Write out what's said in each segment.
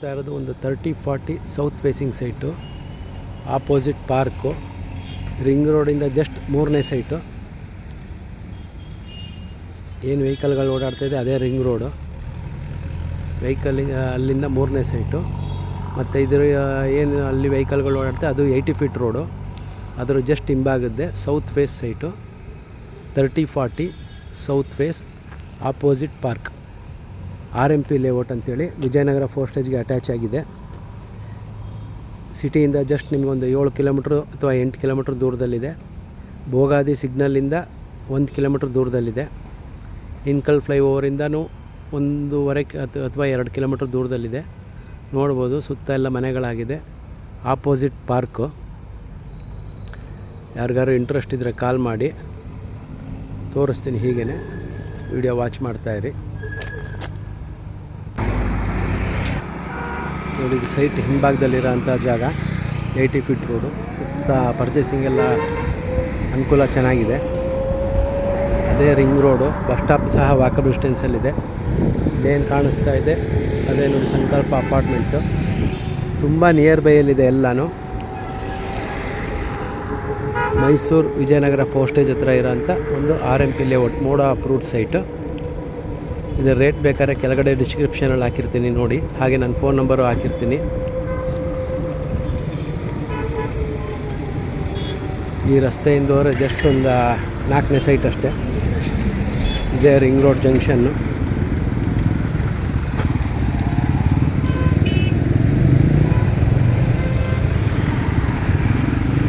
ಇರೋದು ಒಂದು 30-40 south facing site, opposite park, ring ರೋಡಿಂದ ಜಸ್ಟ್ 3ನೇ ಸೈಟು. ಏನು ವೆಹಿಕಲ್ಗಳು ಓಡಾಡ್ತಾಯಿದೆ ಅದೇ ರಿಂಗ್ ರೋಡು. ಅಲ್ಲಿಂದ 3ನೇ ಸೈಟು. ಮತ್ತು ಇದರ ಏನು ಅಲ್ಲಿ ವೆಹಿಕಲ್ಗಳು ಓಡಾಡ್ತದೆ ಅದು 80 ಫೀಟ್ ರೋಡು. ಅದರ ಜಸ್ಟ್ ಹಿಂಭಾಗದ್ದೆ south face site, 30-40 south face, opposite park, RMP layout ಅಂತೇಳಿ ವಿಜಯನಗರ ಫೋಸ್ಟೇಜ್ಗೆ ಅಟ್ಯಾಚ್ ಆಗಿದೆ. ಸಿಟಿಯಿಂದ ಜಸ್ಟ್ ನಿಮಗೊಂದು 7 ಕಿಲೋಮೀಟ್ರು ಅಥವಾ 8 ಕಿಲೋಮೀಟ್ರ್ ದೂರದಲ್ಲಿದೆ. ಭೋಗಾದಿ ಸಿಗ್ನಲ್ಲಿಂದ 1 ಕಿಲೋಮೀಟ್ರ್ ದೂರದಲ್ಲಿದೆ. ಇನ್ಕಲ್ ಫ್ಲೈಓವರಿಂದನೂ 1.5 ಅಥವಾ 2 ಕಿಲೋಮೀಟ್ರ್ ದೂರದಲ್ಲಿದೆ. ನೋಡ್ಬೋದು, ಸುತ್ತ ಎಲ್ಲ ಮನೆಗಳಾಗಿದೆ. Opposite park. ಯಾರಿಗಾರು ಇಂಟ್ರೆಸ್ಟ್ ಇದ್ದರೆ ಕಾಲ್ ಮಾಡಿ, ತೋರಿಸ್ತೀನಿ. ಹೀಗೇ ವಿಡಿಯೋ ವಾಚ್ ಮಾಡ್ತಾಯಿರಿ. ನೋಡಿ, ಇದು ಸೈಟ್ ಹಿಂಭಾಗದಲ್ಲಿರೋಂಥ ಜಾಗ, 80 ಫೀಟ್ ರೋಡು. ಸುತ್ತ ಪರ್ಚೇಸಿಂಗ್ ಎಲ್ಲ ಅನುಕೂಲ ಚೆನ್ನಾಗಿದೆ. ಅದೇ ರಿಂಗ್ ರೋಡು. ಬಸ್ ಸ್ಟಾಪ್ ಸಹ ವಾಕಬಲ್ ಡಿಸ್ಟೆನ್ಸಲ್ಲಿದೆ. ಇದೇನು ಕಾಣಿಸ್ತಾ ಇದೆ ಅದೇ ನೋಡಿ ಸಂಕಲ್ಪ ಅಪಾರ್ಟ್ಮೆಂಟು. ತುಂಬ ನಿಯರ್ ಬೈಯಲ್ಲಿದೆ ಎಲ್ಲನೂ. ಮೈಸೂರು ವಿಜಯನಗರ ಫೋಸ್ಟೇಜ್ ಹತ್ರ ಇರೋಂಥ ಒಂದು RMP ಲೇಔಟ್, ಮೋಡ ಅಪ್ರೂವ್ಡ್ ಸೈಟು. ಇದರ ರೇಟ್ ಬೇಕಾದ್ರೆ ಕೆಳಗಡೆ ಡಿಸ್ಕ್ರಿಪ್ಷನಲ್ಲಿ ಹಾಕಿರ್ತೀನಿ ನೋಡಿ. ಹಾಗೆ ನನ್ನ ಫೋನ್ ನಂಬರು ಹಾಕಿರ್ತೀನಿ. ಈ ರಸ್ತೆಯಿಂದ ಹೋದರೆ ಜಸ್ಟ್ ಒಂದು 4ನೇ ಸೈಟ್ ಅಷ್ಟೇ. ಇದೇ ರಿಂಗ್ ರೋಡ್ ಜಂಕ್ಷನ್ನು.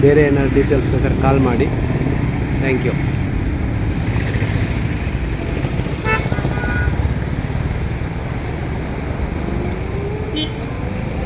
ಬೇರೆ ಏನಾದ್ರು ಡೀಟೇಲ್ಸ್ ಬೇಕಾದ್ರೆ ಕಾಲ್ ಮಾಡಿ. Thank you.